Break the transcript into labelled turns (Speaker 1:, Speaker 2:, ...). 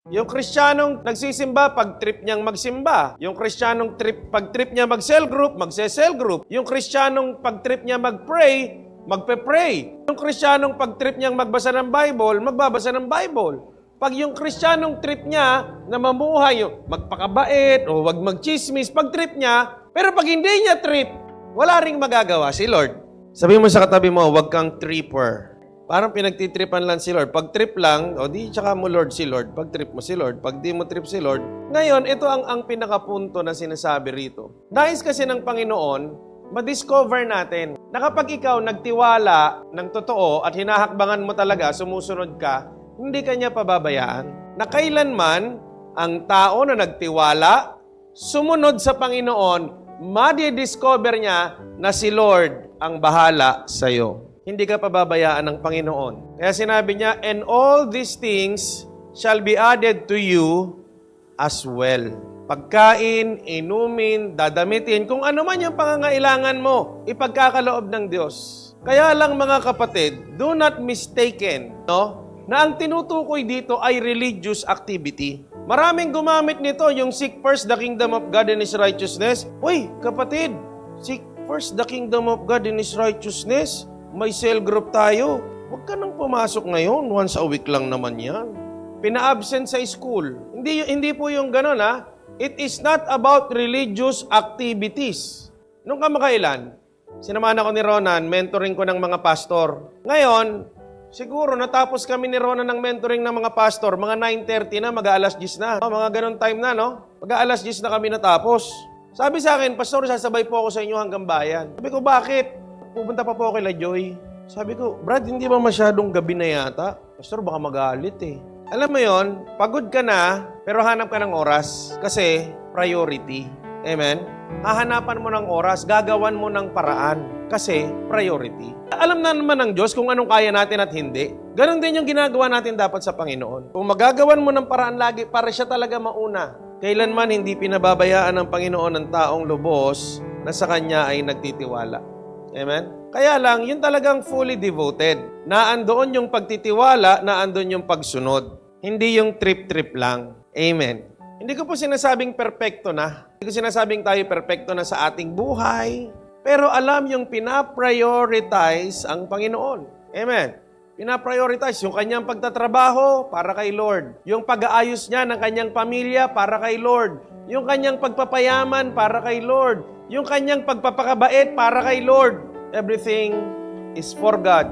Speaker 1: Yung Kristiyanong nagsisimba, pag trip niyang magsimba. Yung Kristiyanong pag trip niya mag-cell group, magse-cell group. Yung Kristiyanong pag trip niya mag-pray, magpe-pray. Yung Kristiyanong pag trip niyang magbasa ng Bible, magbabasa ng Bible. Pag yung Kristiyanong trip niya na mamuhay, magpakabait o wag magchismis, pag trip niya, pero pag hindi niya trip, wala ring magagawa si Lord. Sabi mo sa katabi mo, wag kang tripper. Parang pinagtitripan lang si Lord. Pag trip lang, o di tsaka mo Lord si Lord. Pag trip mo si Lord. Pag di mo trip si Lord. Ngayon, ito ang pinakapunto na sinasabi rito. Nais kasi ng Panginoon, ma-discover natin na kapag ikaw nagtiwala ng totoo at hinahakbangan mo talaga, sumusunod ka, hindi ka niya pababayaan. Na kailanman, ang tao na nagtiwala, sumunod sa Panginoon, madi-discover niya na si Lord ang bahala sa iyo. Hindi ka pababayaan ng Panginoon. Kaya sinabi niya, and all these things shall be added to you as well. Pagkain, inumin, dadamitin, kung ano man yung pangangailangan mo, ipagkakaloob ng Diyos. Kaya lang mga kapatid, do not mistaken, no? Na ang tinutukoy dito ay religious activity. Maraming gumamit nito, yung seek first the kingdom of God and His righteousness. Uy, kapatid, seek first the kingdom of God and His righteousness. May cell group tayo. Huwag ka nang pumasok ngayon. Once a week lang naman yan. Pina-absent sa school. Hindi po yung ganun, ha? It is not about religious activities. Nung kamakailan, sinamahan ako ni Ronan, mentoring ko ng mga pastor. Ngayon, siguro natapos kami ni Ronan ng mentoring ng mga pastor, mga 9:30 na, mag-aalas 10 na. Mga ganun time na, no? Mag-aalas 10 na kami natapos. Sabi sa akin, Pastor, sasabay po ako sa inyo hanggang bayan. Sabi ko, bakit? Pupunta pa po ako kay Joy. Sabi ko, Brad, hindi ba masyadong gabi na yata? Pastor, baka magalit eh. Alam mo yon, pagod ka na, pero hanap ka ng oras. Kasi, priority. Amen? Hahanapan mo ng oras, gagawan mo ng paraan. Kasi, priority. Alam na naman ng Diyos kung anong kaya natin at hindi. Ganon din yung ginagawa natin dapat sa Panginoon. Kung magagawan mo ng paraan lagi, para siya talaga mauna. Kailanman hindi pinababayaan ng Panginoon ng taong lubos na sa Kanya ay nagtitiwala. Amen? Kaya lang, yun talagang fully devoted. Naandoon yung pagtitiwala, naandoon yung pagsunod. Hindi yung trip-trip lang. Amen. Hindi ko po sinasabing perfecto na. Hindi ko sinasabing tayo perfecto na sa ating buhay. Pero alam yung pinaprioritize ang Panginoon. Amen. Pinaprioritize yung kanyang pagtatrabaho para kay Lord. Yung pag-aayos niya ng kanyang pamilya para kay Lord. Yung kanyang pagpapayaman para kay Lord. Yung kanyang pagpapakabait para kay Lord. Everything is for God.